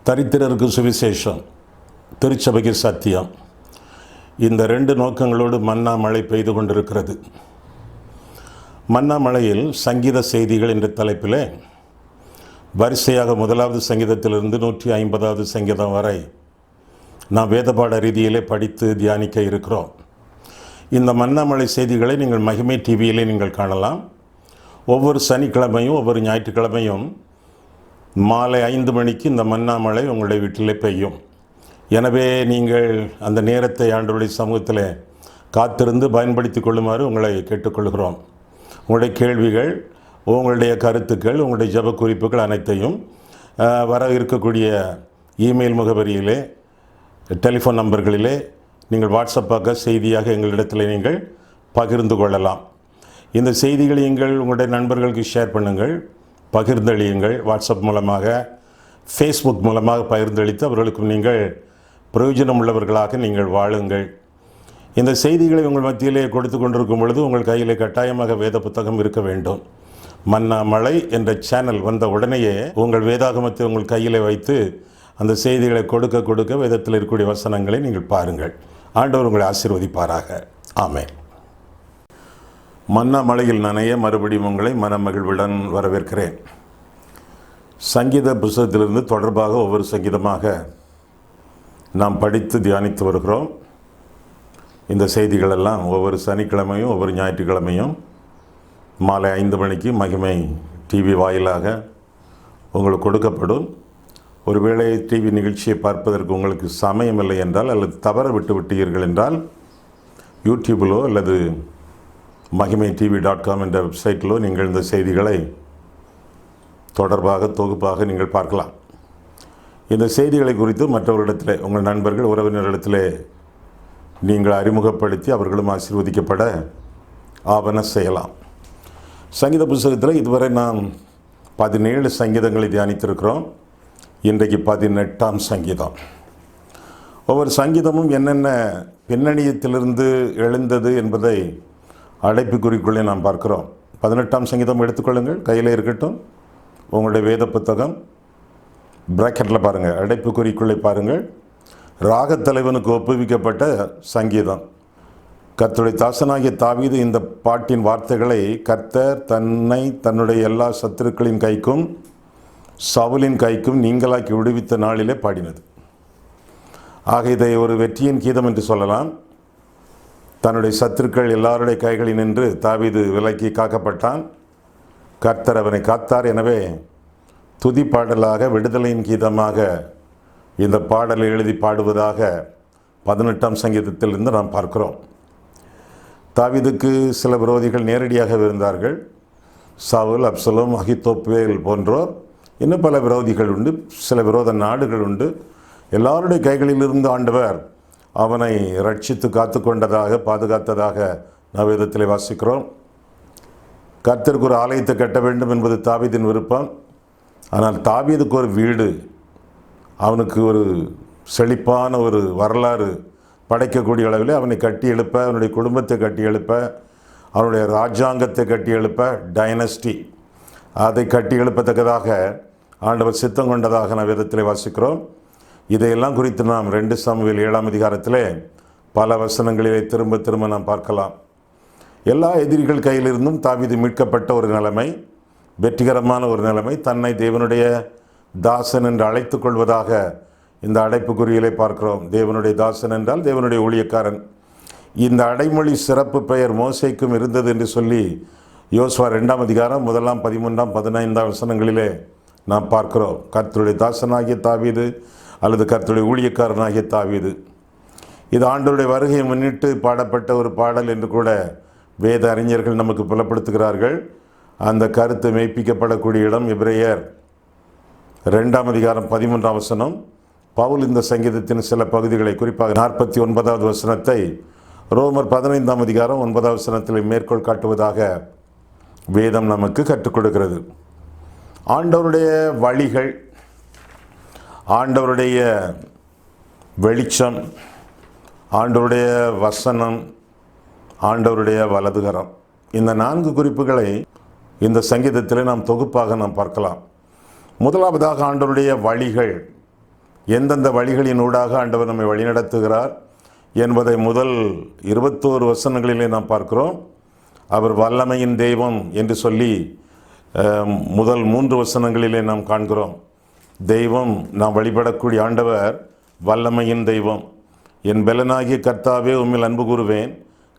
தரித்திரருக்கு சுவிசேஷம், திருச்சபைக்கு சத்தியம். இந்த ரெண்டு நோக்கங்களோடு மன்னா மழை பெய்து கொண்டிருக்கிறது. மன்னா மழையில் சங்கீத செய்திகள் என்ற தலைப்பில் வரிசையாக 1வது சங்கீதத்திலிருந்து 150வது சங்கீதம் வரை நாம் வேதபாட ரீதியிலே படித்து தியானிக்க இருக்கிறோம். இந்த மன்னா மழை செய்திகளை நீங்கள் மகிமை டிவியிலே நீங்கள் காணலாம். ஒவ்வொரு சனிக்கிழமையும் ஒவ்வொரு ஞாயிற்றுக்கிழமையும் மாலை 5 மணிக்கு இந்த மன்னா மழை உங்களுடைய வீட்டிலே பெய்யும். எனவே நீங்கள் அந்த நேரத்தை ஆண்டவருடைய சமூகத்தில் காத்திருந்து பயன்படுத்தி கொள்ளுமாறு உங்களை கேட்டுக்கொள்கிறோம். உங்களுடைய கேள்விகள், உங்களுடைய கருத்துக்கள், உங்களுடைய ஜெப குறிப்புகள் அனைத்தையும் வர இருக்கக்கூடிய இமெயில் முகவரியிலே, டெலிஃபோன் நம்பர்களிலே நீங்கள் வாட்ஸ்அப்பாக செய்தியாக எங்களிடத்தில் நீங்கள் பகிர்ந்து கொள்ளலாம். இந்த செய்திகளை நீங்கள் உங்களுடைய நண்பர்களுக்கு ஷேர் பண்ணுங்கள், பகிர்ந்தளியுங்கள். வாட்ஸ்அப் மூலமாக, ஃபேஸ்புக் மூலமாக பகிர்ந்தளித்து அவர்களுக்கும் நீங்கள் பிரயோஜனம் உள்ளவர்களாக நீங்கள் வாழுங்கள். இந்த செய்திகளை உங்கள் மத்தியிலே கொடுத்து கொண்டிருக்கும் பொழுது உங்கள் கையிலே கட்டாயமாக வேத புத்தகம் இருக்க வேண்டும். மன்னா மழை என்ற சேனல் வந்த உடனேயே உங்கள் வேதாகமத்தை உங்கள் கையிலே வைத்து அந்த செய்திகளை கொடுக்க கொடுக்க வேதத்தில் இருக்கக்கூடிய வசனங்களை நீங்கள் பாருங்கள். ஆண்டவர் உங்களை ஆசீர்வதிப்பாராக. ஆமென். மன்னா மழையில் நனைய மறுபடியும் உங்களை மனமகிழ்வுடன் வரவேற்கிறேன். சங்கீத புத்தகத்திலிருந்து தொடர்பாக ஒவ்வொரு சங்கீதமாக நாம் படித்து தியானித்து வருகிறோம். இந்த செய்திகளெல்லாம் ஒவ்வொரு சனிக்கிழமையும் ஒவ்வொரு ஞாயிற்றுக்கிழமையும் மாலை 5 மணிக்கு மகிமை டிவி வாயிலாக உங்களுக்கு கொடுக்கப்படும். ஒருவேளை டிவி நிகழ்ச்சியை பார்ப்பதற்கு உங்களுக்கு சமயமில்லை என்றால், அல்லது தவற விட்டீர்கள் என்றால், யூடியூபிலோ அல்லது மகிமை TV.com என்ற வெப்சைட்டிலோ நீங்கள் இந்த செய்திகளை தொடர்பாக தொகுப்பாக நீங்கள் பார்க்கலாம். இந்த செய்திகளை குறித்து மற்றவர்களிடத்திலே, உங்கள் நண்பர்கள் உறவினர்களிடத்திலே நீங்கள் அறிமுகப்படுத்தி அவர்களும் ஆசீர்வதிக்கப்பட ஆவன செய்யலாம். சங்கீத புத்தகத்தில் இதுவரை நாம் 17 சங்கீதங்களை தியானித்திருக்கிறோம். இன்றைக்கு 18ஆம் சங்கீதம். ஒவ்வொரு சங்கீதமும் என்னென்ன பின்னணியத்திலிருந்து எழுந்தது என்பதை அடைப்புக்குறிக்குள்ளே நாம் பார்க்கிறோம். 18ஆம் சங்கீதம் எடுத்துக்கொள்ளுங்கள், கையில் இருக்கட்டும். உங்களுடைய வேத புத்தகம் பிராக்கெட்டில் பாருங்கள், அடைப்புக்குறிக்குள்ளே பாருங்கள். ராகத்தலைவனுக்கு ஒப்புவிக்கப்பட்ட சங்கீதம். கர்த்தருடைய தாசனாகிய தாவீது இந்த பாட்டின் வார்த்தைகளை கர்த்தர் தன்னை தன்னுடைய எல்லா சத்துருக்களின் கைக்கும் சவுலின் கைக்கும் நீங்களாக்கி விடுவித்த நாளிலே பாடினது. ஆக இதை ஒரு வெற்றியின் கீதம் என்று சொல்லலாம். தன்னுடைய சத்துருக்கள் எல்லாருடைய கைகளில் நின்று தாவீது விலக்கி காக்கப்பட்டான். கர்த்தர் அவனை காத்தார். எனவே துதி பாடலாக, விடுதலையின் கீதமாக இந்த பாடலை எழுதி பாடுவதாக 18ஆம் சங்கீதத்திலிருந்து நாம் பார்க்கிறோம். தாவீதுக்கு சில விரோதிகள் நேரடியாக இருந்தார்கள். சவுல், அப்சலோம், அகித்தோப்பேல் போன்றோர். இன்னும் பல விரோதிகள் உண்டு, சில விரோத நாடுகள் உண்டு. எல்லாருடைய கைகளிலிருந்து ஆண்டவர் அவனை ரட்சித்து காத்து கொண்டதாக, பாதுகாத்ததாக நவேதத்திலே வாசிக்கிறோம். கர்த்தருக்கு ஒரு ஆலயத்தை கட்ட வேண்டும் என்பது தாவீதின் விருப்பம். ஆனால் தாவீதுக்கு ஒரு வீடு, அவனுக்கு ஒரு செழிப்பான ஒரு வரலாறு படைக்கக்கூடிய அளவில் அவனை கட்டி எழுப்ப, அவனுடைய குடும்பத்தை கட்டி எழுப்ப, அவனுடைய ராஜாங்கத்தை கட்டி எழுப்ப, டைனஸ்டி அதை கட்டி எழுப்பத்தக்கதாக ஆண்டவர் சித்தம் கொண்டதாக நாம் வேதத்திலே வாசிக்கிறோம். இதையெல்லாம் குறித்து நாம் 2 சாமுவேல் 7ஆம் அதிகாரத்திலே பல வசனங்களிலே திரும்ப திரும்ப நாம் பார்க்கலாம். எல்லா எதிரிகள் கையிலிருந்தும் தாவீது மீட்கப்பட்ட ஒரு நிலைமை, வெற்றிகரமான ஒரு நிலைமை, தன்னை தேவனுடைய தாசன் என்று அழைத்து கொள்வதாக இந்த அடைப்புக்குறியிலே பார்க்கிறோம். தேவனுடைய தாசன் என்றால் தேவனுடைய ஊழியக்காரன். இந்த அடைமொழி சிறப்பு பெயர் மோசேக்கும் இருந்தது என்று சொல்லி யோசுவா 2ஆம் அதிகாரம் 1ஆம் 13ஆம் 15ஆம் வசனங்களிலே நாம் பார்க்கிறோம். கர்த்தருடைய தாசனாகிய தாவீது அல்லது கர்த்தருடைய ஊழியக்காரனாகிய தாவீது. இது ஆண்டவருடைய வருகையை முன்னிட்டு பாடப்பட்ட ஒரு பாடல் என்று கூட வேத அறிஞர்கள் நமக்கு புலப்படுத்துகிறார்கள். அந்த கருத்து மெய்ப்பிக்கப்படக்கூடிய இடம் எபிரேயர் 2ஆம் அதிகாரம் 13ஆம் வசனம். பவுல் இந்த சங்கீதத்தின் சில பகுதிகளை, குறிப்பாக 49வது வசனத்தை ரோமர் 15ஆம் அதிகாரம் 9வது வசனத்தில் மேற்கோள் காட்டுவதாக வேதம் நமக்கு கற்றுக் கொடுக்கிறது. ஆண்டவருடைய வழிகள், ஆண்டவருடைய வெளிச்சம், ஆண்டவருடைய வசனம், ஆண்டவருடைய வலதுகரம். இந்த 4 குறிப்புகளை இந்த சங்கீதத்தில் நாம் தொகுப்பாக நாம் பார்க்கலாம். முதலாவதாக ஆண்டவருடைய வழிகள், எந்தெந்த வழிகளின் ஊடாக ஆண்டவர் நம்மை வழிநடத்துகிறார் என்பதை முதல் 21 வசனங்களிலே நாம் பார்க்கிறோம். அவர் வல்லமையின் தெய்வம் என்று சொல்லி முதல் 3 வசனங்களிலே நாம் காண்கிறோம். தெய்வம், நாம் வழிபடக்கூடிய ஆண்டவர் வல்லமையின் தெய்வம். என் பெலனாகிய கர்த்தாவே, உம்மில் அன்பு கூறுவேன்.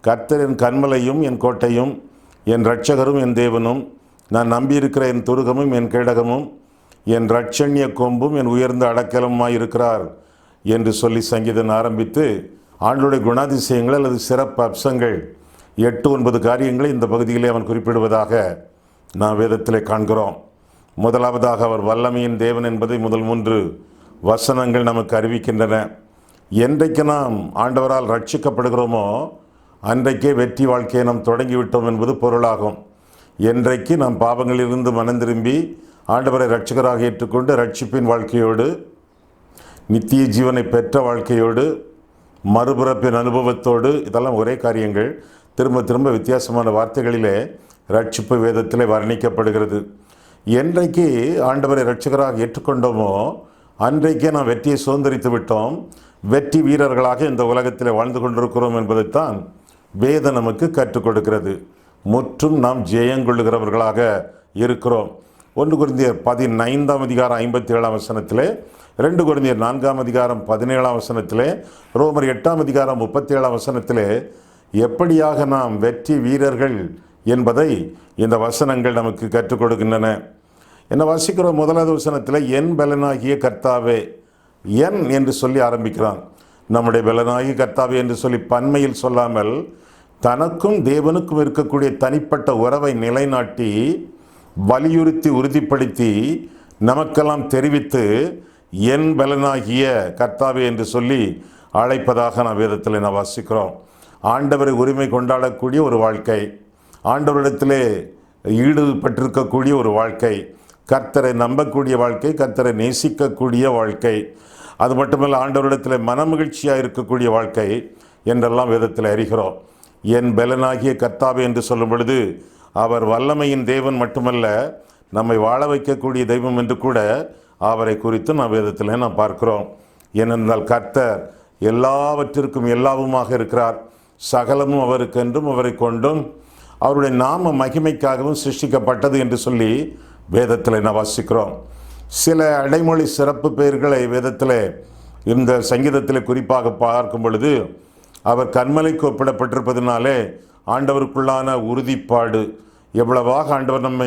கர்த்தர் என் கன்மலையும் என் கோட்டையும் என் இரட்சகரும் என் தேவனும், நான் நம்பியிருக்கிற என் துருகமும் என் கேடகமும் என் இரட்சண்ய கொம்பும் என் உயர்ந்த அடக்கலமாய் இருக்கிறார் என்று சொல்லி சங்கீதம் ஆரம்பித்து ஆண்டவருடைய குணாதிசயங்கள் அல்லது சிறப்பு அம்சங்கள் 8-9 காரியங்களை இந்த பகுதியிலே அவன் குறிப்பிடுவதாக நாம் வேதத்திலே காண்கிறோம். முதலாவதாக அவர் வல்லமையின் தேவன் என்பதை முதல் 3 வசனங்கள் நமக்கு அறிவிக்கின்றன. என்றைக்கு நாம் ஆண்டவரால் ரட்சிக்கப்படுகிறோமோ அன்றைக்கே வெற்றி வாழ்க்கையை நாம் தொடங்கிவிட்டோம் என்பது பொருளாகும். என்றைக்கு நாம் பாவங்களிலிருந்து மனம் திரும்பி ஆண்டவரை இரட்சகராக ஏற்றுக்கொண்டு ரட்சிப்பின் வாழ்க்கையோடு, நித்திய ஜீவனை பெற்ற வாழ்க்கையோடு, மறுபிறப்பின் அனுபவத்தோடு, இதெல்லாம் ஒரே காரியங்கள், திரும்ப திரும்ப வித்தியாசமான வார்த்தைகளிலே ரட்சிப்பு வேதத்திலே வர்ணிக்கப்படுகிறது. என்றைக்கு ஆண்டவரை இரட்சகராக ஏற்றுக்கொண்டோமோ அன்றைக்கே நாம் வெற்றியை சுதந்திரித்து விட்டோம், வெற்றி வீரர்களாக இந்த உலகத்தில் வாழ்ந்து கொண்டிருக்கிறோம் என்பதைத்தான் வேதம் நமக்கு கற்றுக் கொடுக்கிறது. முற்றும் நாம் ஜெயங்கொள்ளுகிறவர்களாக இருக்கிறோம். 1 கொரிந்தியர் 15ஆம் அதிகாரம் 57ஆம் வசனத்திலே, 2 கொரிந்தியர் 4ஆம் அதிகாரம் 17ஆம் வசனத்திலே, ரோமர் 8ஆம் அதிகாரம் 37ஆம் வசனத்திலே எப்படியாக நாம் வெற்றி வீரர்கள் என்பதை இந்த வசனங்கள் நமக்கு கற்றுக் கொடுக்கின்றன. என்ன வாசிக்கிறோம்? முதலாவது வசனத்தில் என் பலனாகிய கர்த்தாவே, என் என்று சொல்லி ஆரம்பிக்கிறான். நம்முடைய பலனாகிய கர்த்தாவே என்று சொல்லி பன்மையில் சொல்லாமல் தனக்கும் தேவனுக்கும் இருக்கக்கூடிய தனிப்பட்ட உறவை நிலைநாட்டி வலியுறுத்தி உறுதிப்படுத்தி நமக்கெல்லாம் தெரிவித்து என் பலனாகிய கர்த்தாவே என்று சொல்லி அழைப்பதாக நாம் வேதத்தில் நாம் வாசிக்கிறோம். ஆண்டவரை உரிமை கொண்டாடக்கூடிய ஒரு வாழ்க்கை, ஆண்டவரிடத்திலே ஈடுபட்டிருக்கக்கூடிய ஒரு வாழ்க்கை, கர்த்தரை நம்பக்கூடிய வாழ்க்கை, கர்த்தரை நேசிக்கக்கூடிய வாழ்க்கை, அது மட்டுமல்ல ஆண்டவரிடத்தில் மனமகிழ்ச்சியாக இருக்கக்கூடிய வாழ்க்கை என்றெல்லாம் வேதத்தில் அறிகிறோம். என் பலனாகிய கர்த்தாவே என்று சொல்லும் பொழுது அவர் வல்லமையின் தேவன் மட்டுமல்ல, நம்மை வாழ வைக்கக்கூடிய தெய்வம் என்று கூட அவரை குறித்து நாம் வேதத்தில் நாம் பார்க்கிறோம். ஏனென்றால் கர்த்தர் எல்லாவற்றிற்கும் எல்லாவுமாக இருக்கிறார். சகலமும் அவருக்கென்றும் அவரை கொண்டும் அவருடைய நாம மகிமைக்காகவும் சிருஷ்டிக்கப்பட்டது என்று சொல்லி வேதத்தில் நாம் வாசிக்கிறோம். சில அடைமொழி சிறப்பு பெயர்களை வேதத்தில் இந்த சங்கீதத்தில் குறிப்பாக பார்க்கும் பொழுது அவர் கன்மலைக்கு ஒப்பிடப்பட்டிருப்பதனாலே ஆண்டவருக்குள்ளான உறுதிப்பாடு, எவ்வளவாக ஆண்டவர் நம்மை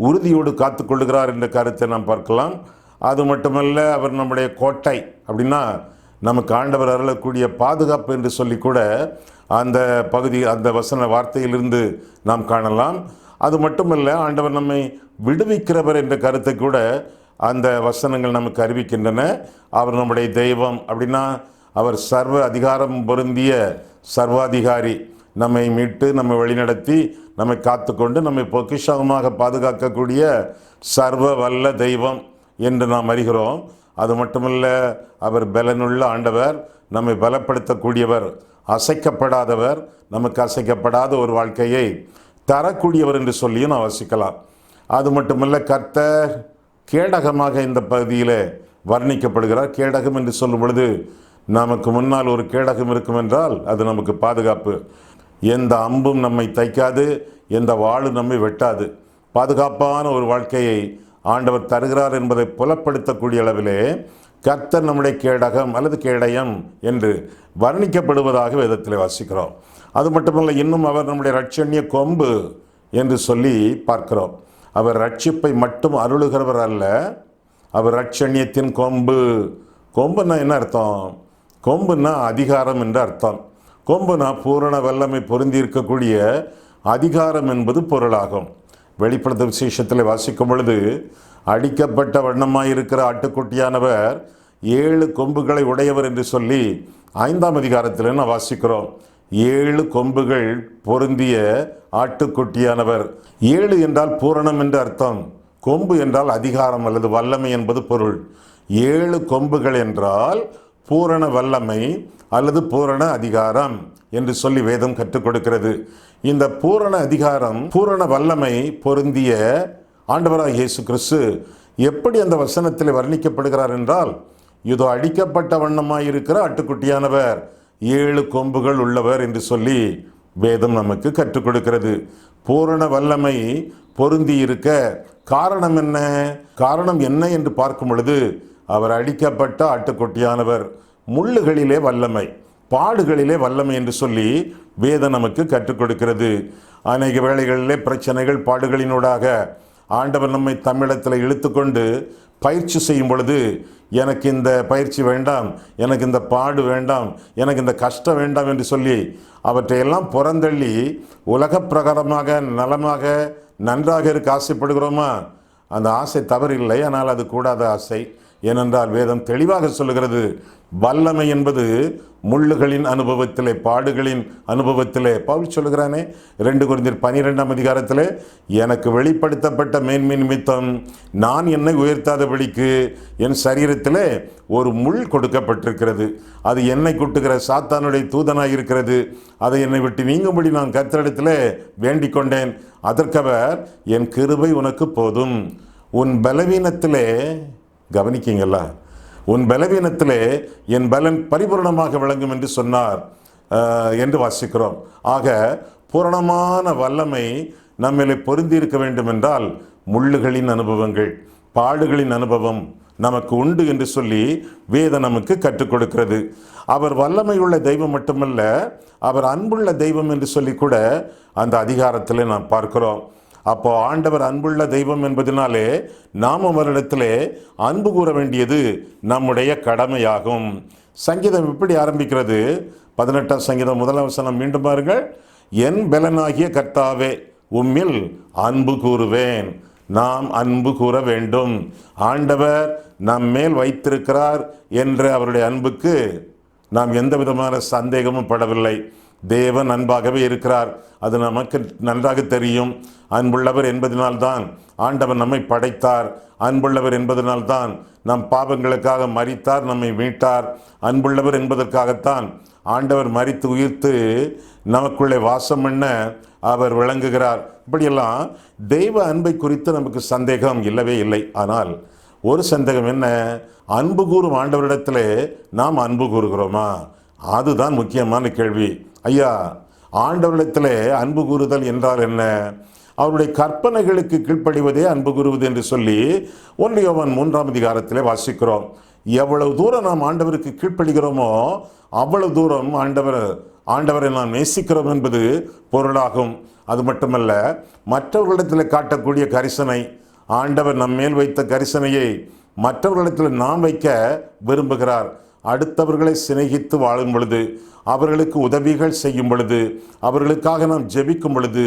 உறுதியோடு காத்து கொள்ளுகிறார் என்ற கருத்தை நாம் பார்க்கலாம். அது மட்டுமல்ல, அவர் நம்முடைய கோட்டை, அப்படின்னா நமக்கு ஆண்டவர் அருளக்கூடிய பாதுகாப்பு என்று சொல்லி கூட அந்த பகுதி, அந்த வசன வார்த்தையிலிருந்து நாம் காணலாம். அது மட்டுமல்ல, ஆண்டவர் நம்மை விடுவிக்கிறவர் என்ற கருத்தை கூட அந்த வசனங்கள் நமக்கு அறிவிக்கின்றன. அவர் நம்முடைய தெய்வம், அப்படின்னா அவர் சர்வ அதிகாரம் பொருந்திய சர்வாதிகாரி, நம்மை மீட்டு நம்மை வழிநடத்தி நம்மை காத்துக்கொண்டு நம்மை பொக்கிஷமாக பாதுகாக்கக்கூடிய சர்வ வல்ல தெய்வம் என்று நாம் அறிகிறோம். அது மட்டுமல்ல, அவர் பலனுள்ள ஆண்டவர், நம்மை பலப்படுத்தக்கூடியவர், அசைக்கப்படாதவர், நமக்கு அசைக்கப்படாத ஒரு வாழ்க்கையை தரக்கூடியவர் என்று சொல்லியும் நாம் வசிக்கலாம். அது மட்டுமல்ல, கர்த்தர் கேடகமாக இந்த பகுதியில் வர்ணிக்கப்படுகிறார். கேடகம் என்று சொல்லும் பொழுது நமக்கு முன்னால் ஒரு கேடகம் இருக்கும் என்றால் அது நமக்கு பாதுகாப்பு. எந்த அம்பும் நம்மை தைக்காது, எந்த வாளும் நம்மை வெட்டாது. பாதுகாப்பான ஒரு வாழ்க்கையை ஆண்டவர் தருகிறார் என்பதை புலப்படுத்தக்கூடிய அளவிலே கர்த்தர் நம்முடைய கேடகம் அல்லது கேடயம் என்று வர்ணிக்கப்படுவதாக வேதத்தில் வாசிக்கிறோம். அது மட்டுமல்ல, இன்னும் அவர் நம்முடைய இரட்சண்ய கொம்பு என்று சொல்லி பார்க்கிறோம். அவர் ரட்சிப்பை மட்டும் அருளுகிறவர் அல்ல, அவர் இரட்சண்யத்தின் கொம்பு. கொம்புன்னா என்ன அர்த்தம்? கொம்புன்னா அதிகாரம் என்று அர்த்தம். கொம்புனா பூரண வல்லமை பொருந்தி இருக்கக்கூடிய அதிகாரம் என்பது பொருளாகும். வெளிப்படுத்த விசேஷத்தில் வாசிக்கும் பொழுது அடிக்கப்பட்ட வண்ணமாயிருக்கிற ஆட்டுக்குட்டியானவர் 7 கொம்புகளை உடையவர் என்று சொல்லி 5ஆம் அதிகாரத்தில் நான் வாசிக்கிறோம். 7 கொம்புகள் பொருந்திய ஆட்டுக்குட்டியானவர். 7 என்றால் பூரணம் என்று அர்த்தம், கொம்பு என்றால் அதிகாரம் அல்லது வல்லமை என்பது பொருள். 7 கொம்புகள் என்றால் பூரண வல்லமை அல்லது பூரண அதிகாரம் என்று சொல்லி வேதம் கற்றுக் கொடுக்கிறது. இந்த பூரண அதிகாரம், பூரண வல்லமை பொருந்திய ஆண்டவராகிய இயேசு கிறிஸ்து எப்படி அந்த வசனத்தில் வர்ணிக்கப்படுகிறார் என்றால், இதோ அடிக்கப்பட்ட வண்ணமாயிருக்கிற ஆட்டுக்குட்டியானவர் 7 கொம்புகள் உள்ளவர் என்று சொல்லி வேதம் நமக்கு கற்றுக் கொடுக்கிறது. பூரண வல்லமை பொருந்தி இருக்க காரணம் என்ன? காரணம் என்ன என்று பார்க்கும் பொழுது, அவர் அடிக்கப்பட்ட ஆட்டுக்குட்டியானவர், முள்ளுகளிலே வல்லமை, பாடுகளிலே வல்லமை என்று சொல்லி வேதம் நமக்கு கற்றுக் கொடுக்கிறது. அநேக வேளைகளிலே பிரச்சனைகள், பாடுகளினூடாக ஆண்டவர் நம்மை தமிழத்தில் இழுத்துக்கொண்டு பயிற்சி செய்யும் பொழுது, எனக்கு இந்த பயிற்சி வேண்டாம், எனக்கு இந்த பாடு வேண்டாம், எனக்கு இந்த கஷ்டம் வேண்டாம் என்று சொல்லி அவற்றையெல்லாம் புறந்தள்ளி உலக பிரகாரமாக நலமாக நன்றாக இருக்க ஆசைப்படுகிறோமா? அந்த ஆசை தவறில்லை, ஆனால் அது கூடாத ஆசை. ஏனென்றால் வேதம் தெளிவாக சொல்லுகிறது, வல்லமை என்பது முள்ளுகளின் அனுபவத்திலே, பாடுகளின் அனுபவத்திலே. பவுல் சொல்லுகிறானே 2 கொரிந்தியர் 12ஆம் அதிகாரத்திலே, எனக்கு வெளிப்படுத்தப்பட்ட மேன்மை நிமித்தம் நான் என்னை உயர்த்தாதபடிக்கு என் சரீரத்திலே ஒரு முள் கொடுக்கப்பட்டிருக்கிறது. அது என்னை குட்டுகிற சாத்தானுடைய தூதனாக இருக்கிறது. அதை என்னை விட்டு நீங்கும்படி நான் கர்த்தரிடத்திலே வேண்டிக் கொண்டேன். அதற்கவர், என் கிருபை உனக்கு போதும், உன் பலவீனத்திலே, கவனிக்கீங்களா, உன் பலவீனத்திலே என் பலன் பரிபூர்ணமாக விளங்கும் என்று சொன்னார் என்று வாசிக்கிறோம். ஆக பூரணமான வல்லமை நம்மிலே பொருந்தி இருக்க வேண்டும் என்றால் முள்ளுகளின் அனுபவங்கள், பாடுகளின் அனுபவம் நமக்கு உண்டு என்று சொல்லி வேதம் நமக்கு கற்றுக் கொடுக்கிறது. அவர் வல்லமை உள்ள தெய்வம் மட்டுமல்ல, அவர் அன்புள்ள தெய்வம் என்று சொல்லி கூட அந்த அதிகாரத்திலே நாம் பார்க்கிறோம். அப்போ ஆண்டவர் அன்புள்ள தெய்வம் என்பதனாலே நாம் அவரிடத்திலே அன்பு கூற வேண்டியது நம்முடைய கடமையாகும். சங்கீதம் இப்படி ஆரம்பிக்கிறது. 18ஆம் சங்கீதம் 1ஆம் வசனம் மீண்டும் பாருங்கள். என் பலனாகிய கர்த்தாவே, உம்மில் அன்பு கூறுவேன். நாம் அன்பு கூற வேண்டும். ஆண்டவர் நம் மேல் வைத்திருக்கிறார் என்ற அவருடைய அன்புக்கு நாம் எந்த விதமான சந்தேகமும் படவில்லை. தேவன் அன்பாகவே இருக்கிறார், அது நமக்கு நன்றாக தெரியும். அன்புள்ளவர் என்பதனால்தான் ஆண்டவர் நம்மை படைத்தார். அன்புள்ளவர் என்பதனால்தான் நம் பாவங்களுக்காக மரித்தார், நம்மை மீட்டார். அன்புள்ளவர் என்பதற்காகத்தான் ஆண்டவர் மரித்து உயிர்த்து நமக்குள்ளே வாசம் பண்ண அவர் விளங்குகிறார். இப்படியெல்லாம் தெய்வ அன்பை குறித்து நமக்கு சந்தேகம் இல்லவே இல்லை. ஆனால் ஒரு சந்தேகம் என்ன? அன்பு கூறும் ஆண்டவரிடத்திலே நாம் அன்பு கூறுகிறோமா? அதுதான் முக்கியமான கேள்வி. ஐயா, ஆண்டவரிடத்திலே அன்பு கூறுதல் என்றால் என்ன? அவருடைய கற்பனைகளுக்கு கீழ்ப்படிவதே அன்பு கூறுவது என்று சொல்லி 1 யோவான் 3ஆம் அதிகாரத்திலே வாசிக்கிறோம். எவ்வளவு தூரம் நாம் ஆண்டவருக்கு கீழ்ப்படுகிறோமோ அவ்வளவு தூரம் ஆண்டவரை நாம் நேசிக்கிறோம் என்பது பொருளாகும். அது மட்டுமல்ல, மற்றவர்களிடத்தில் காட்டக்கூடிய கரிசனை, ஆண்டவர் நம் மேல் வைத்த கரிசனையை மற்றவர்களிடத்தில் நாம் வைக்க விரும்புகிறார். அடுத்தவர்களை சிநேகித்து வாழும் பொழுது, அவர்களுக்கு உதவிகள் செய்யும் பொழுது, அவர்களுக்காக நாம் ஜெபிக்கும் பொழுது,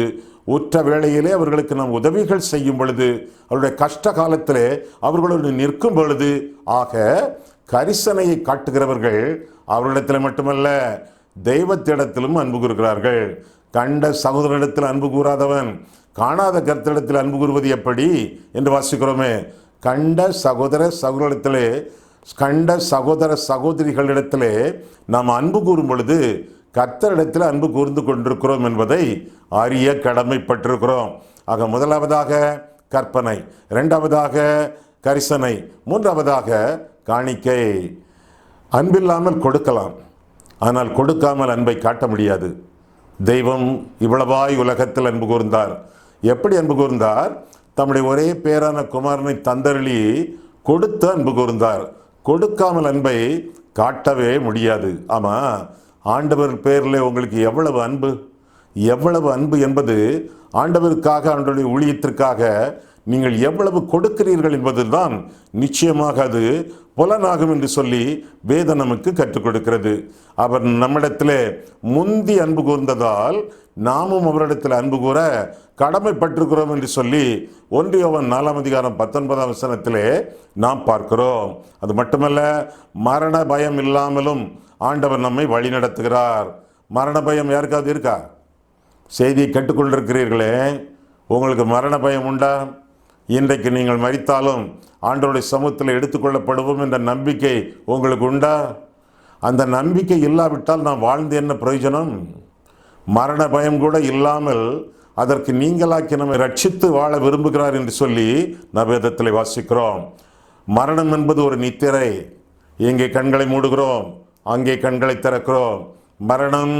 உற்ற வேளையிலே அவர்களுக்கு நாம் உதவிகள் செய்யும் பொழுது, அவருடைய கஷ்ட காலத்திலே அவர்களோடு நிற்கும் பொழுது, ஆக கரிசனையை காட்டுகிறவர்கள் அவர்களிடத்தில் மட்டுமல்ல தெய்வத்திடத்திலும் அன்பு கூறுகிறார்கள். கண்ட சகோதரனிடத்தில் அன்பு கூறாதவன் காணாத கர்த்தரிடத்தில் அன்பு கூறுவது எப்படி என்று வாசிக்கிறோமே. கண்ட சகோதர சகோதரிகளிடத்திலே நாம் அன்பு கூறும் பொழுது கர்த்தரிடத்தில் அன்பு கூர்ந்து கொண்டிருக்கிறோம் என்பதை அறிய கடமைப்பட்டிருக்கிறோம். ஆக முதலாவதாக கற்பனை, 2ஆவதாக கரிசனை, 3ஆவதாக காணிக்கை. அன்பில்லாமல் கொடுக்கலாம், ஆனால் கொடுக்காமல் அன்பை காட்ட முடியாது. தெய்வம் இவ்வளவாய் உலகத்தில் அன்பு கூர்ந்தார். எப்படி அன்பு கூர்ந்தார்? தம்முடைய ஒரே பேரான குமாரனை தந்தருளி கொடுத்து அன்பு கூர்ந்தார். கொடுக்காமல் அன்பை காட்டவே முடியாது. ஆமாம், ஆண்டவர் பேரில் உங்களுக்கு எவ்வளவு அன்பு என்பது ஆண்டவருக்காக, ஆண்டவருடைய ஊழியத்திற்காக நீங்கள் எவ்வளவு கொடுக்கிறீர்கள் என்பதுதான் நிச்சயமாக அது புலனாகும் என்று சொல்லி வேதம் நமக்கு கற்றுக் கொடுக்கிறது. அவர் நம்மிடத்தில் முந்தி அன்பு கூர்ந்ததால் நாமும் அவரிடத்தில் அன்பு கூற கடமைப்பட்டிருக்கிறோம் என்று சொல்லி 1 யோவான் 4ஆம் அதிகாரம் 19ஆம் வசனத்திலே நாம் பார்க்கிறோம். அது மட்டுமல்ல, மரண பயம் இல்லாமலும் ஆண்டவர் நம்மை வழி நடத்துகிறார். மரண பயம் யாருக்காவது இருக்கா? செய்தியை கேட்டுக்கொண்டிருக்கிறீர்களே, உங்களுக்கு மரண பயம் உண்டா? இன்றைக்கு நீங்கள் மரித்தாலும் ஆண்டவருடைய சமூகத்தில் எடுத்துக்கொள்ளப்படுவோம் என்ற நம்பிக்கை உங்களுக்கு உண்டா? அந்த நம்பிக்கை இல்லாவிட்டால் நாம் வாழ்ந்து என்ன பிரயோஜனம்? மரண பயம் கூட இல்லாமல் அதற்கு நீங்களாக்கி நம்மை ரட்சித்து வாழ விரும்புகிறார் என்று சொல்லி நாம் வேதத்தில் வாசிக்கிறோம். மரணம் என்பது ஒரு நித்திரை. எங்கே கண்களை மூடுகிறோம், அங்கே கண்களை திறக்கிறோம். மரணம்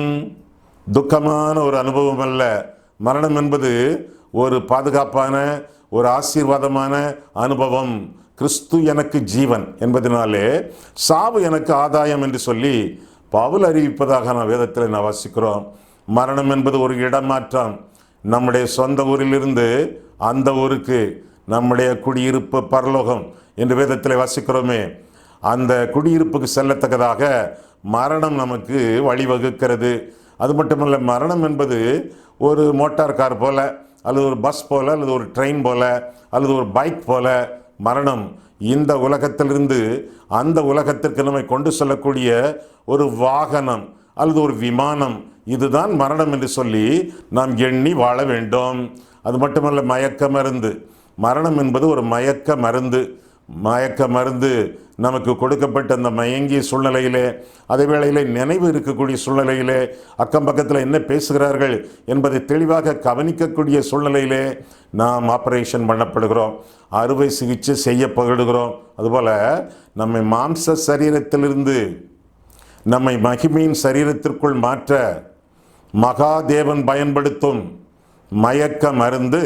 துக்கமான ஒரு அனுபவம் அல்ல. மரணம் என்பது ஒரு பாதுகாப்பான, ஒரு ஆசீர்வாதமான அனுபவம். கிறிஸ்து எனக்கு ஜீவன் என்பதனாலே சாவு எனக்கு ஆதாயம் என்று சொல்லி பவுல் அறிவிப்பதாக நான் வேதத்தில் நான் வாசிக்கிறோம். மரணம் என்பது ஒரு இடமாற்றம். நம்முடைய சொந்த ஊரிலிருந்து அந்த ஊருக்கு நம்முடைய குடியிருப்பு பரலோகம் என்று வேதத்தில் வாசிக்கிறோமே, அந்த குடியிருப்புக்கு செல்லத்தக்கதாக மரணம் நமக்கு வழிவகுக்கிறது. அது மட்டுமல்ல, மரணம் என்பது ஒரு மோட்டார் கார் போல, அல்லது ஒரு பஸ் போல, அல்லது ஒரு ட்ரெயின் போல, அல்லது ஒரு பைக் போல மரணம் இந்த உலகத்திலிருந்து அந்த உலகத்திற்கு நம்மை கொண்டு செல்லக்கூடிய ஒரு வாகனம் அல்லது ஒரு விமானம். இதுதான் மரணம் என்று சொல்லி நாம் எண்ணி வாழ வேண்டும். அது மட்டுமல்ல, மயக்க மருந்து. மரணம் என்பது ஒரு மயக்க மருந்து. மயக்க மருந்து நமக்கு கொடுக்கப்பட்ட அந்த மயங்கிய சூழ்நிலையிலே, அதே வேளையிலே நினைவு இருக்கக்கூடிய சூழ்நிலையிலே, அக்கம் பக்கத்தில் என்ன பேசுகிறார்கள் என்பதை தெளிவாக கவனிக்கக்கூடிய சூழ்நிலையிலே நாம் ஆப்ரேஷன் பண்ணப்படுகிறோம், அறுவை சிகிச்சை செய்யப்படுகிறோம். அதுபோல் நம்மை மாம்ச சரீரத்திலிருந்து நம்மை மகிமையின் சரீரத்திற்குள் மாற்ற மகாதேவன் பயன்படுத்தும் மயக்க மருந்து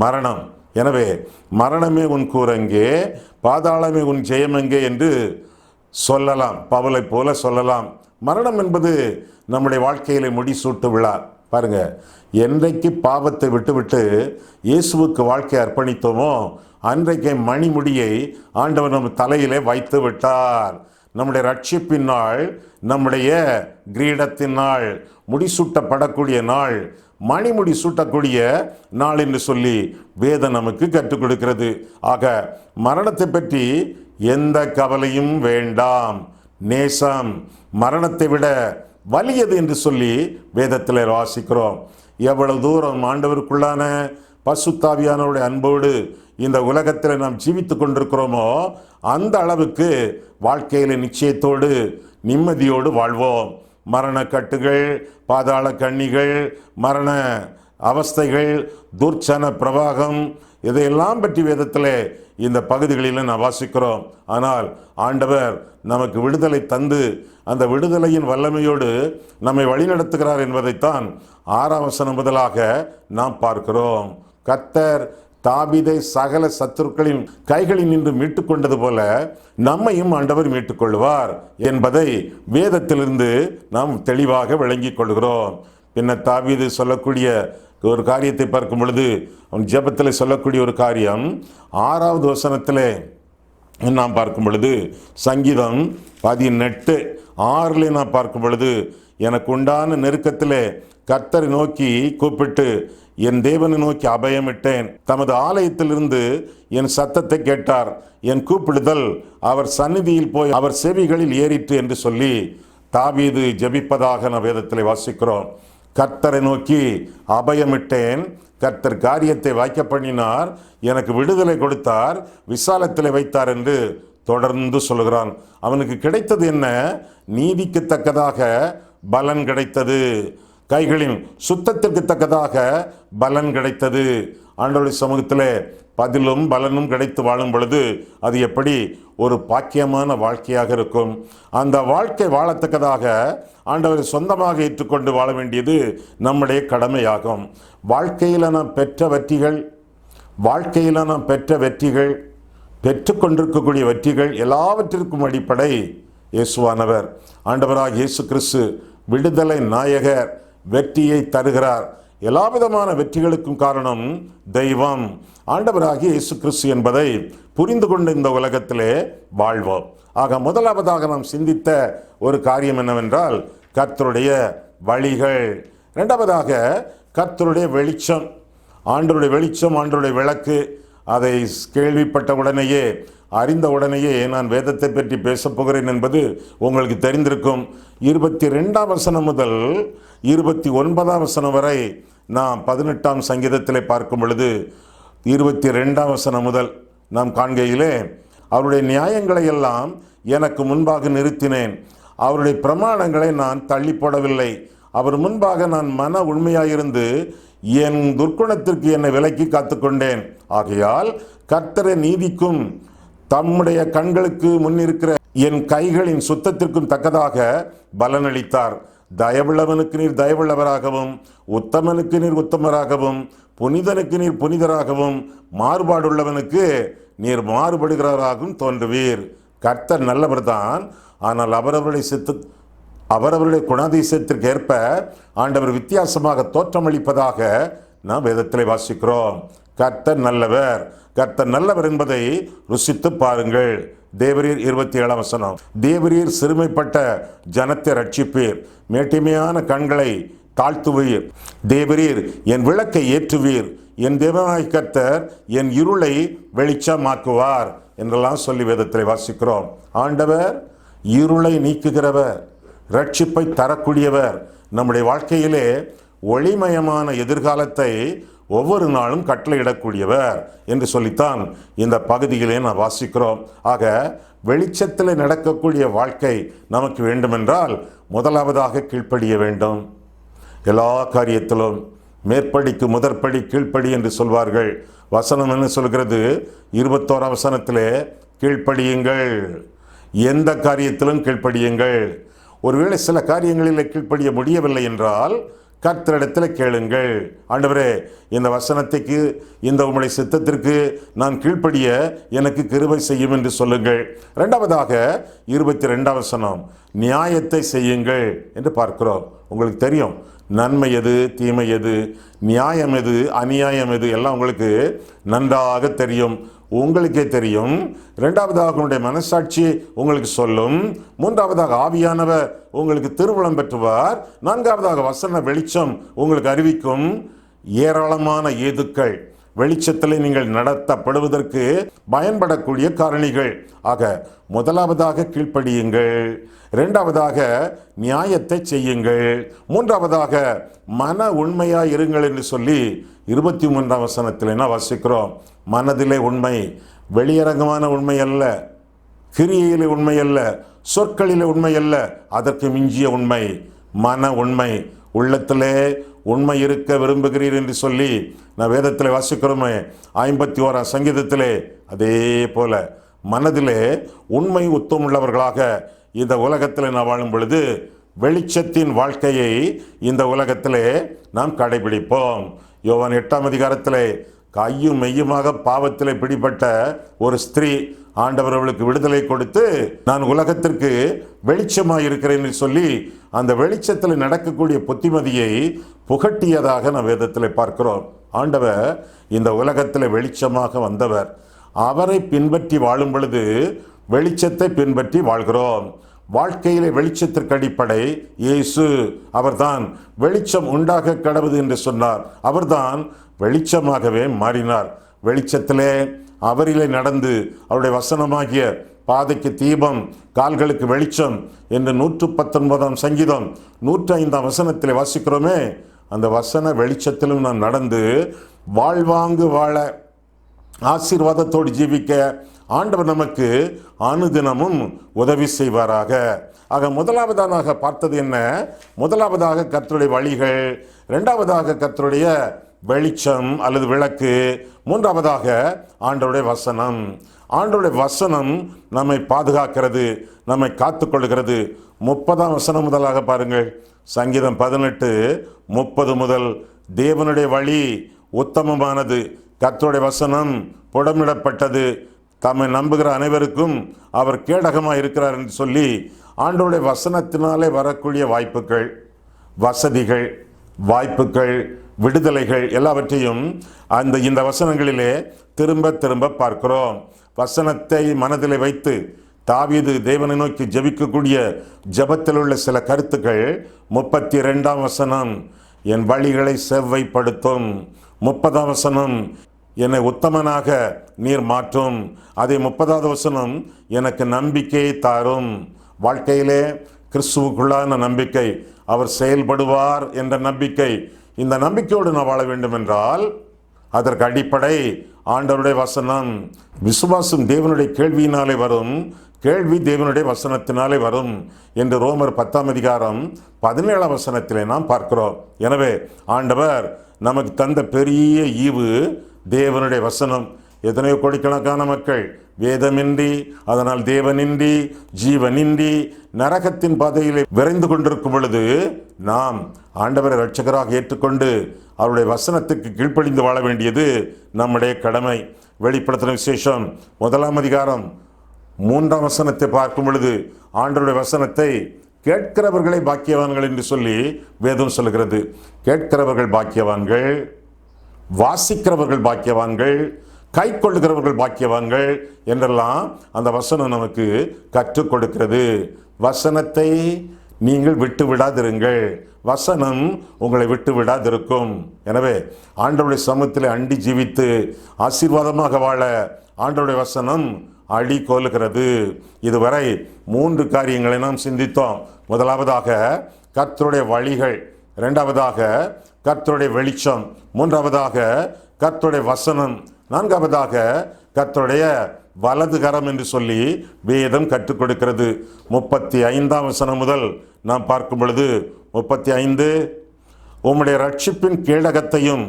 மரணம். எனவே மரணமே உன் கூரங்கே, பாதாளமே உன் ஜெயமெங்கே என்று சொல்லலாம், பவுலை போல சொல்லலாம். மரணம் என்பது நம்முடைய வாழ்க்கையிலே முடிசூட்டு விழா. பாருங்க, என்றைக்கு பாவத்தை விட்டுவிட்டு இயேசுவுக்கு வாழ்க்கை அர்ப்பணித்தோமோ அன்றைக்கே மணிமுடியை ஆண்டவர் நம் தலையிலே வைத்து விட்டார். நம்முடைய ரட்சிப்பின் நாள், நம்முடைய கிரீடத்தின் நாள், முடிசூட்டப்படக்கூடிய நாள், மணிமுடி சூட்டக்கூடிய நாள் என்று சொல்லி வேதம் நமக்கு கற்றுக் கொடுக்கிறது. ஆக மரணத்தை பற்றி எந்த கவலையும் வேண்டாம். நேசம் மரணத்தை விட வலியது என்று சொல்லி வேதத்தில் வாசிக்கிறோம். எவ்வளவு தூரம் ஆண்டவருக்குள்ளான பசுத்தாவியானவருடைய அன்போடு இந்த உலகத்தில் நாம் ஜீவித்து கொண்டிருக்கிறோமோ அந்த அளவுக்கு வாழ்க்கையில் நிச்சயத்தோடு நிம்மதியோடு வாழ்வோம். மரண கட்டுகள், பாதாள கண்ணிகள், மரண அவஸ்தைகள், துர்ச்சன பிரவாகம், இதையெல்லாம் பற்றி வேதத்தில் இந்த பகுதிகளில் நாம் வாசிக்கிறோம். ஆனால் ஆண்டவர் நமக்கு விடுதலை தந்து அந்த விடுதலையின் வல்லமையோடு நம்மை வழிநடத்துகிறார் என்பதைத்தான் 6ஆம் வசனம் முதலாக நாம் பார்க்கிறோம். கர்த்தர் தாவீதை சகல சத்துருக்களின் கைகளில் நின்று மீட்டுக் கொண்டது போல நம்மையும் ஆண்டவர் மீட்டுக் கொள்வார் என்பதை வேதத்திலிருந்து நாம் தெளிவாக விளங்கிக் கொள்கிறோம். பின்னர் தாவீது சொல்லக்கூடிய ஒரு காரியத்தை பார்க்கும் பொழுது, அவன் ஜெபத்தில் சொல்லக்கூடிய ஒரு காரியம் 6வது வசனத்திலே நாம் பார்க்கும் பொழுது, சங்கீதம் 18:6 நாம் பார்க்கும் பொழுது, எனக்கு உண்டான நெருக்கத்திலே கர்த்தரை நோக்கி கூப்பிட்டு என் தேவனை நோக்கி அபயமிட்டேன். தமது ஆலயத்திலிருந்து என் சத்தத்தை கேட்டார். என் கூப்பிடுதல் அவர் சந்நிதியில் போய் அவர் செவிகளில் ஏறிற்று என்று சொல்லி தாவீது ஜெபிப்பதாக நாம் வேதத்தில் வாசிக்கிறோம். கர்த்தரை நோக்கி அபயமிட்டேன், கர்த்தர் காரியத்தை வாய்க்க பண்ணினார், எனக்கு விடுதலை கொடுத்தார், விசாலத்தில் வைத்தார் என்று தொடர்ந்து சொல்கிறான். அவனுக்கு கிடைத்தது என்ன? நீதிக்கு தக்கதாக பலன் கிடைத்தது, கைகளின் சுத்தத்திற்கு தக்கதாக பலன் கிடைத்தது. ஆண்டவருடைய சமூகத்தில் பதிலும் பலனும் கிடைத்து வாழும் பொழுது அது எப்படி ஒரு பாக்கியமான வாழ்க்கையாக இருக்கும். அந்த வாழ்க்கை வாழத்தக்கதாக ஆண்டவரை சொந்தமாக ஏற்றுக்கொண்டு வாழ வேண்டியது நம்முடைய கடமையாகும். வாழ்க்கையில் நாம் பெற்ற வெற்றிகள் பெற்றுக்கொண்டிருக்கக்கூடிய வெற்றிகள் எல்லாவற்றிற்கும் அடிப்படை இயேசுவானவர். ஆண்டவராக இயேசு கிறிஸ்து விடுதலை நாயகர், வெற்றியை தருகிறார். எல்லா விதமான வெற்றிகளுக்கும் காரணம் தெய்வம், ஆண்டவராகிய இயேசு கிறிஸ்து என்பதை புரிந்து கொண்டு இந்த உலகத்திலே வாழ்வோம். ஆக முதலாவதாக நாம் சிந்தித்த ஒரு காரியம் என்னவென்றால் கர்த்தருடைய வழிகள். இரண்டாவதாக கர்த்தருடைய வெளிச்சம். ஆண்டவருடைய வெளிச்சம், ஆண்டவருடைய விளக்கு. அதை கேள்விப்பட்ட உடனேயே, அறிந்த உடனேயே நான் வேதத்தை பற்றி பேசப் போகிறேன் என்பது உங்களுக்கு தெரிந்திருக்கும். 22ஆம் வசனம் முதல் 29ஆம் வசனம் வரை நாம் 18ஆம் சங்கீதத்திலே பார்க்கும் பொழுது 22ஆம் வசனம் முதல் நாம் காண்கையிலே, அவருடைய நியாயங்களை எல்லாம் எனக்கு முன்பாக நிறுத்தினேன், அவருடைய பிரமாணங்களை நான் தள்ளி போடவில்லை. அவர் முன்பாக நான் மன உண்மையாயிருந்து என் துர்க்குணத்திற்கு என்னை விலக்கி காத்துக்கொண்டேன். ஆகையால் கர்த்தரை நீதிக்கும் தம்முடைய கண்களுக்கு முன்னிருக்கிற என் கைகளின் சுத்தத்திற்கும் தக்கதாக பலனளித்தார். தயவுள்ளவனுக்கு நீர் தயவுள்ளவராகவும், உத்தமனுக்கு நீர் உத்தமராகவும், புனிதனுக்கு நீர் புனிதராகவும், மாறுபாடுள்ளவனுக்கு நீர் மாறுபடுகிறவராகவும் தோன்றுவீர். கர்த்தர் நல்லவர் தான், ஆனால் அவரவருடைய குணாதிசயத்திற்கு ஏற்ப ஆண்டவர் வித்தியாசமாக தோற்றமளிப்பதாக நாம் வேதத்திலே வாசிக்கிறோம். கர்த்தர் நல்லவர், கர்த்தர் நல்லவர் என்பதை ருசித்து பாருங்கள். தேவரீர் 27ஆம் வசனம். தேவரீர் சிறுமைப்பட்ட ஜனத்தை ரட்சிப்பீர், மேட்டிமையான கண்களை தாழ்த்துவீர். தேவரீர் என் விளக்கை ஏற்றுவீர், என் தேவனாய் கர்த்தர் என் இருளை வெளிச்சமாக்குவார் என்றெல்லாம் சொல்லி வேதத்தில் வாசிக்கிறோம். ஆண்டவர் இருளை நீக்குகிறவர், ரட்சிப்பை தரக்கூடியவர். நம்முடைய வாழ்க்கையிலே ஒளிமயமான எதிர்காலத்தை ஒவ்வொரு நாளும் கட்டளையிடக்கூடியவர் என்று சொல்லித்தான் இந்த பகுதியிலே நான் வாசிக்கிறோம். ஆக வெளிச்சத்தில் நடக்கக்கூடிய வாழ்க்கை நமக்கு வேண்டுமென்றால் முதலாவதாக கீழ்ப்படிய வேண்டும். எல்லா காரியத்திலும் மேற்படிக்கு முதற்படி கீழ்ப்படி என்று சொல்வார்கள். வசனம் என்ன சொல்கிறது? 21ஆம் வசனத்திலே கீழ்ப்படியுங்கள், எந்த காரியத்திலும் கீழ்ப்படியுங்கள். ஒருவேளை சில காரியங்களில் கீழ்ப்படிய முடியவில்லை என்றால் கர்த்தரிடத்தில் கேளுங்கள். ஆண்டவரே, இந்த வசனத்துக்கு, இந்த உம்முடைய சித்தத்திற்கு நான் கீழ்ப்படிய எனக்கு கிருபை செய்யும் என்று சொல்லுங்கள். இரண்டாவதாக 22ஆம் வசனம், நியாயத்தை செய்யுங்கள் என்று பார்க்கிறோம். உங்களுக்கு தெரியும் நன்மை எது, தீமை எது, நியாயம் எது, அநியாயம் எது, எல்லாம் உங்களுக்கு நன்றாக தெரியும். உங்களுக்கே தெரியும். இரண்டாவதாக உங்களுடைய மனசாட்சி உங்களுக்கு சொல்லும். மூன்றாவதாக ஆவியானவர் உங்களுக்கு திருவுளம் பெற்றுவார். நான்காவதாக வசன வெளிச்சம் உங்களுக்கு அறிவிக்கும். ஏராளமான ஏதுக்கள் வெளிச்சத்தில் நீங்கள் நடத்தப்படுவதற்கு பயன்படக்கூடிய காரணிகள். ஆக முதலாவதாக கீழ்ப்படியுங்கள், இரண்டாவதாக நியாயத்தை செய்யுங்கள், மூன்றாவதாக மன உண்மையாய் இருங்கள் என்று சொல்லி 23ஆம் வசனத்தில் என்ன வாசிக்கிறோம்? மனதிலே உண்மை, வெளியரங்கமான உண்மை அல்ல, கிரியையிலே உண்மை அல்ல, சொற்களிலே உண்மை அல்ல, அதற்கு மிஞ்சிய உண்மை மன உண்மை. உள்ளத்திலே உண்மை இருக்க விரும்புகிறீர் என்று சொல்லி நான் வேதத்தில் வாசிக்கிறோமே 51ஆம் சங்கீதத்திலே. அதே போல மனதிலே உண்மை உத்தமுள்ளவர்களாக இந்த உலகத்தில் நான் வாழும் பொழுது வெளிச்சத்தின் வாழ்க்கையை இந்த உலகத்திலே நாம் கடைபிடிப்போம். யோவான் 8ஆம் அதிகாரத்திலே கையும் மெய்யுமாக பாவத்திலே பிடிபட்ட ஒரு ஸ்திரீ, ஆண்டவர் அவளுக்கு விடுதலை கொடுத்து நான் உலகத்திற்கு வெளிச்சமாக இருக்கிறேன் என்று சொல்லி அந்த வெளிச்சத்தில் நடக்கக்கூடிய புத்திமதியை புகட்டியதாக நான் வேதத்தில் பார்க்கிறோம். ஆண்டவர் இந்த உலகத்தில் வெளிச்சமாக வந்தவர். அவரை பின்பற்றி வாழும் பொழுது வெளிச்சத்தை பின்பற்றி வாழ்கிறோம். வாழ்க்கையிலே வெளிச்சத்திற்கு அடிப்படை இயேசு. அவர்தான் வெளிச்சம் உண்டாக கடவுது என்று சொன்னார். அவர்தான் வெளிச்சமாகவே மாறினார். வெளிச்சத்திலே அவரிலே நடந்து அவருடைய வசனமாகிய பாதைக்கு தீபம், கால்களுக்கு வெளிச்சம் என்று 119ஆம் சங்கீதம் 105ஆம் வசனத்திலே வாசிக்கிறோமே. அந்த வசன வெளிச்சத்திலும் நாம் நடந்து வாழ்வாங்கு வாழ, ஆசீர்வாதத்தோடு ஜீவிக்க ஆண்டவர் நமக்கு அனுதினமும் உதவி செய்வாராக. ஆக முதலாவதாக பார்த்தது என்ன? முதலாவதாக கர்த்தருடைய வழிகள், இரண்டாவதாக கர்த்தருடைய வெளிச்சம் அல்லது விளக்கு, மூன்றாவதாக ஆண்டவருடைய வசனம். ஆண்டவருடைய வசனம் நம்மை பாதுகாக்கிறது, நம்மை காத்துக்கொள்கிறது. 30ஆம் வசனம் முதலாக பாருங்கள். சங்கீதம் 18:30 முதல், தேவனுடைய வழி உத்தமமானது, கர்த்தருடைய வசனம் புடமிடப்பட்டது, தம்மை நம்புகிற அனைவருக்கும் அவர் கேடகமாக இருக்கிறார் என்று சொல்லி ஆண்டவருடைய வசனத்தினாலே வரக்கூடிய வாய்ப்புகள், வசதிகள், வாய்ப்புகள், விடுதலைகள் எல்லாவற்றையும் இந்த வசனங்களிலே திரும்ப திரும்ப பார்க்கிறோம். வசனத்தை மனதிலே வைத்து தாவீது தேவனை நோக்கி ஜெபிக்கக்கூடிய ஜெபத்தில் உள்ள சில கருத்துக்கள். 32ஆம் வசனம், என் வழிகளை செவ்வைப்படுத்தும். 30ஆம் வசனம், என்னை உத்தமனாக நீர் மாற்றும். அதே 30வது வசனம், எனக்கு நம்பிக்கையை தாரும். வாழ்க்கையிலே கிறிஸ்துவுக்குள்ளான நம்பிக்கை, அவர் செயல்படுவார் என்ற நம்பிக்கை. இந்த நம்பிக்கையோடு நான் வாழ வேண்டும் என்றால் அதற்கு அடிப்படை ஆண்டவருடைய வசனம். விசுவாசம் தேவனுடைய கேள்வியினாலே வரும், கேள்வி தேவனுடைய வசனத்தினாலே வரும் என்று ரோமர் 10:17 நாம் பார்க்கிறோம். எனவே ஆண்டவர் நமக்கு தந்த பெரிய ஈவு தேவனுடைய வசனம். எத்தனையோ கோடிக்கணக்கான மக்கள் வேதமின்றி, அதனால் தேவனின்றி, ஜீவனின்றி நரகத்தின் பாதையிலே விரைந்து கொண்டிருக்கும் பொழுது நாம் ஆண்டவரை இரட்சகராக ஏற்றுக்கொண்டு அவருடைய வசனத்துக்கு கீழ்ப்படிந்து வாழ வேண்டியது நம்முடைய கடமை. வெளிப்படுத்தின விசேஷம் 1 பார்க்கும் பொழுது ஆண்டவருடைய வசனத்தை கேட்கிறவர்களை பாக்கியவான்கள் என்று சொல்லி வேதம் சொல்லுகிறது. கேட்கிறவர்கள் பாக்கியவான்கள், வாசிக்கிறவர்கள் பாக்கியவான்கள், கை கொள்ளுகிறவர்கள் பாக்கியவான்கள் என்றெல்லாம் அந்த வசனம் நமக்கு கற்றுக் கொடுக்கிறது. வசனத்தை நீங்கள் விட்டு விடாதிருங்கள், வசனம் உங்களை விட்டு விடாதிருக்கும். எனவே ஆண்டவருடைய சமூகத்தில் அண்டி ஜீவித்து ஆசீர்வாதமாக வாழ ஆண்டவருடைய வசனம் அடி கோலுகிறது. இதுவரை 3 காரியங்களை நாம் சிந்தித்தோம். முதலாவதாக கர்த்தருடைய வழிகள், இரண்டாவதாக கர்த்தருடைய வெளிச்சம், மூன்றாவதாக கர்த்தருடைய வசனம், நான்காவதாக கர்த்தருடைய வலது கரம் என்று சொல்லி வேதம் கற்றுக் கொடுக்கிறது. 35ஆம் வசனம் முதல் நாம் பார்க்கும் பொழுது 35, உம்முடைய ரட்சிப்பின் கேடகத்தையும்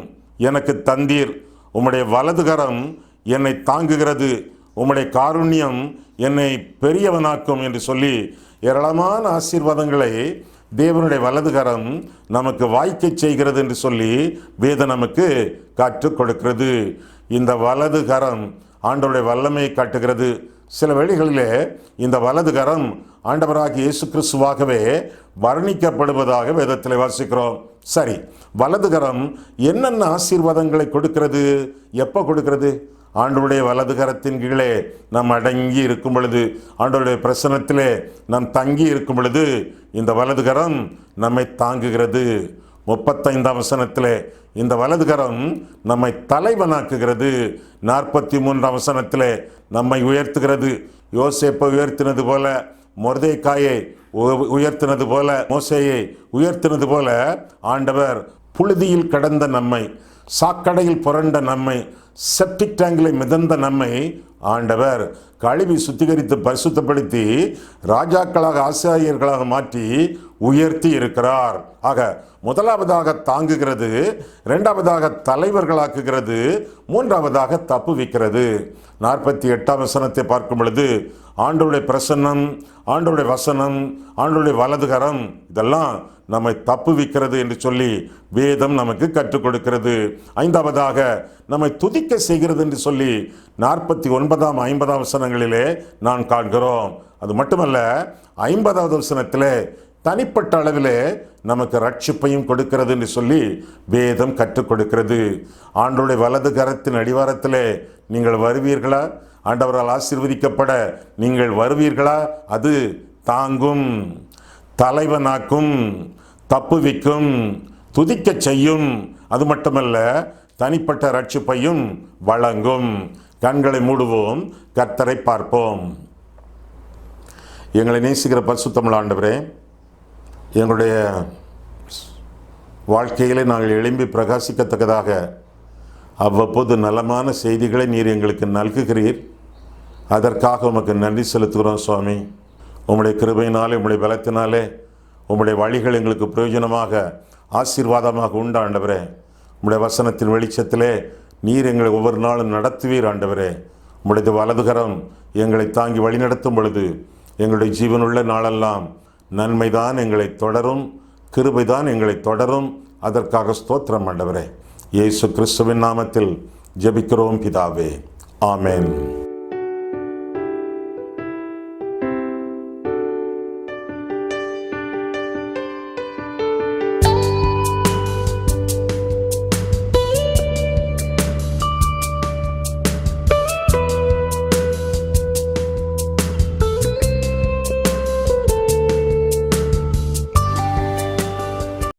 எனக்கு தந்தீர், உம்முடைய வலது கரம் என்னை தாங்குகிறது, உம்முடைய காருண்யம் என்னை பெரியவனாக்கும் என்று சொல்லி ஏராளமான ஆசீர்வாதங்களை தேவனுடைய வலதுகரம் நமக்கு வாய்க்க செய்கிறது என்று சொல்லி வேதம் நமக்கு கற்றுக் கொடுக்கிறது. இந்த வலதுகரம் ஆண்டவருடைய வல்லமையை காட்டுகிறது. சில வேளைகளிலே இந்த வலதுகரம் ஆண்டவராகிய இயேசு கிறிஸ்துவாகவே வர்ணிக்கப்படுவதாக வேதத்தில் வாசிக்கிறோம். சரி, வலதுகரம் என்னென்ன ஆசீர்வாதங்களை கொடுக்கிறது? எப்போ கொடுக்கிறது? ஆண்டவருடைய வலதுகரத்தின் கீழே நாம் அடங்கி இருக்கும் பொழுது, ஆண்டவருடைய பிரசன்னத்திலே நாம் தங்கி இருக்கும் பொழுது இந்த வலதுகரம் நம்மை தாங்குகிறது. 35ஆம் வசனத்திலே இந்த வலதுகரம் நம்மை தலைவனாக்குகிறது. 43ஆம் வசனத்திலே நம்மை உயர்த்துகிறது. யோசேப்பை உயர்த்தினது போல, மொர்தெக்காயை உயர்த்தினது போல, மோசேயை உயர்த்தினது போல ஆண்டவர் புழுதியில் கடந்த நம்மை, சாக்கடையில் புரண்ட நம்மை, செப்டிக் டேங்கில் மிதந்த நம்மை ஆண்டவர் கழுவி சுத்திகரித்து பரிசுத்தப்படுத்தி ராஜாக்களாக, ஆசாரியர்களாக மாற்றி உயர்த்தி இருக்கிறார். ஆக முதலாவதாக தாங்குகிறது, இரண்டாவதாக தலைவர்களாக்குகிறது, மூன்றாவதாக தப்புவிக்கிறது. 48ஆம் வசனத்தை பார்க்கும் பொழுது ஆண்டவருடைய பிரசன்னம், ஆண்டவருடைய வசனம், ஆண்டவருடைய வலதுகரம் இதெல்லாம் நம்மை தப்புவிக்கிறது என்று சொல்லி வேதம் நமக்கு கற்றுக் கொடுக்கிறது. ஐந்தாவதாக நம்மை துதிக்க செய்கிறது என்று சொல்லி 49ஆம் 50ஆம் வசனங்களிலே நான் காண்கிறோம். அது மட்டுமல்ல, 50வது வசனத்திலே தனிப்பட்ட அளவிலே நமக்கு ரட்சிப்பையும் கொடுக்கிறது என்று சொல்லி வேதம் கற்றுக் கொடுக்கிறது. ஆண்டவருடைய வலது கரத்தின் அடிவாரத்திலே நீங்கள் வருவீர்களா? ஆண்டவரால் ஆசீர்வதிக்கப்பட நீங்கள் வருவீர்களா? அது தாங்கும், தலைவனாக்கும், தப்புவிக்கும், துதிக்க செய்யும். அது மட்டுமல்ல, தனிப்பட்ட ரட்சிப்பையும் வழங்கும். கண்களை மூடுவோம், கர்த்தரை பார்ப்போம். எங்களை நேசிக்கிற பரிசுத்தமிழ் ஆண்டவரே, எங்களுடைய வாழ்க்கையிலே நாங்கள் எழும்பி பிரகாசிக்கத்தக்கதாக அவ்வப்போது நலமான செய்திகளை நீர் எங்களுக்கு நல்குகிறீர். அதற்காக உமக்கு நன்றி செலுத்துகிறோம் சுவாமி. உம்முடைய கிருபையினாலே, உம்முடைய பலத்தினாலே உம்முடைய வழிகள் எங்களுக்கு பிரயோஜனமாக, ஆசீர்வாதமாக உண்டு ஆண்டவரே. உம்முடைய வசனத்தின் வெளிச்சத்திலே நீர் எங்களை ஒவ்வொரு நாளும் நடத்துவீர் ஆண்டவரே. உம்முடைய வலதுகரம் எங்களை தாங்கி வழிநடத்தும் பொழுது எங்களுடைய ஜீவனுள்ள நாளெல்லாம் நன்மைதான் எங்களை தொடரும், கிருபைதான் எங்களை தொடரும். அதற்காக ஸ்தோத்திரம் ஆண்டவரே. இயேசு கிறிஸ்துவின் நாமத்தில் ஜெபிக்கிறோம் பிதாவே, ஆமென்.